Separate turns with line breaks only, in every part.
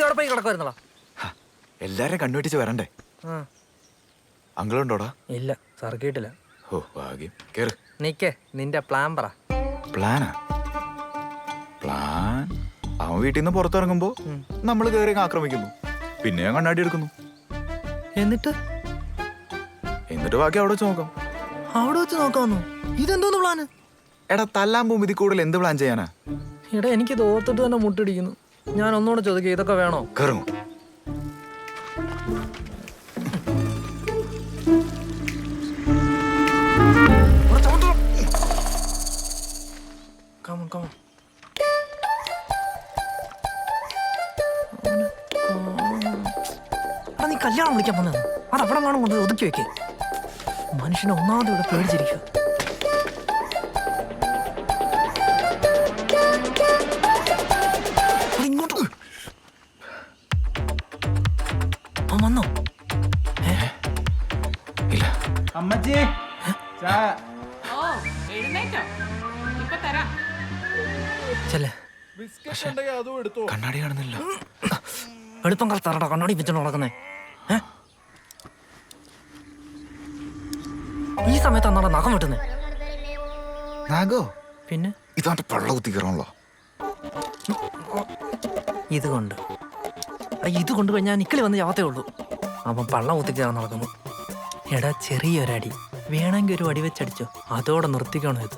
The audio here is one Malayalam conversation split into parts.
അവിടെ പോയി കിടക്കുമായിരുന്നോ?
എല്ലാരും കണ്ണുവെട്ടിച്ച് വരണ്ടേ? അങ്കിളുണ്ടോടാ?
ഇല്ല, സർക്കിട്ടില്ല.
ഓ ഭാഗ്യം. കേറ്.
നിക്കേ, നിന്റെ പ്ലാൻ പറ.
പ്ലാനാ? പ്ലാൻ അവൻ വീട്ടിൽ നിന്ന് പുറത്തിറങ്ങുമ്പോ നമ്മൾ കയറി ആക്രമിക്കുന്നു, പിന്നെ ഞാൻ കണ്ണാടി എടുക്കുന്നു.
എന്നിട്ട്
ബാക്കി അവിടെ വെച്ച് നോക്കാം.
അവിടെ വെച്ച് നോക്കാമെന്നോ? ഇതെന്തോന്ന് പ്ലാന്?
എടാ തല്ലാൻ പോകുമ്പോ ഇതിൽ കൂടുതൽ എന്ത് പ്ലാൻ ചെയ്യാനാ?
എടാ എനിക്കിത് ഓർത്തിട്ട് തന്നെ മുട്ടിടിക്കുന്നു. ഞാൻ ഒന്നുകൂടെ ചോദിക്കുക, ഇതൊക്കെ വേണോ?
കയറും.
നീ കല്യാണം വിളിക്കാൻ വന്നത് അത് അവിടെ വേണം കൊണ്ട് ഒതുക്കി വെക്കേ. മനുഷ്യനെ ഒന്നാമത് ഇവിടെ പേടിച്ചിരിക്കുക. വന്നോ?
ഇല്ല.
അമ്മച്ചി
കണ്ണാടി കാണുന്നില്ല.
എളുപ്പം കളത്താറടാ കണ്ണാടി വെച്ചോണ്ട് നടക്കുന്നേ. ഈ സമയത്ത് അന്നാടെ നഖം വെട്ടുന്നേ.
നാഗോ?
പിന്നെ
ഇതാണ്ട് പള്ള കുത്തി കയറാണല്ലോ.
ഇതുകൊണ്ട് ഇതുകൊണ്ട് കഴിഞ്ഞാൽ നിക്കിളി വന്ന് ചാവത്തേ ഉള്ളൂ. അപ്പം പള്ളം കുത്തിക്കാൻ നടക്കുന്നു. എടാ ചെറിയൊരടി വേണമെങ്കിൽ ഒരു വടി വെച്ചടിച്ചോ, അതോടെ നിർത്തിക്കണോ ഇത്?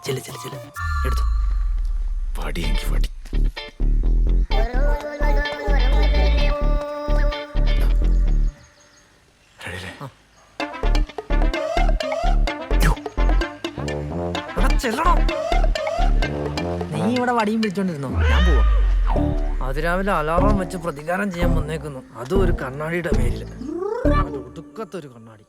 ചെല്ല് ചെല്ല് ചെല്ല് എടുത്തു.
വടിയെങ്കിൽ വടി.
ചെല്ലണം. നീ ഇവിടെ വടിയും പിടിച്ചോണ്ടിരുന്നോ? ഞാൻ പോവാ. അതിരാവിലെ അലാറം വെച്ച് പ്രതികാരം ചെയ്യാൻ വന്നേക്കുന്നു, അതും ഒരു കണ്ണാടിയുടെ പേരിൽ. ഒടുക്കത്തൊരു കണ്ണാടി.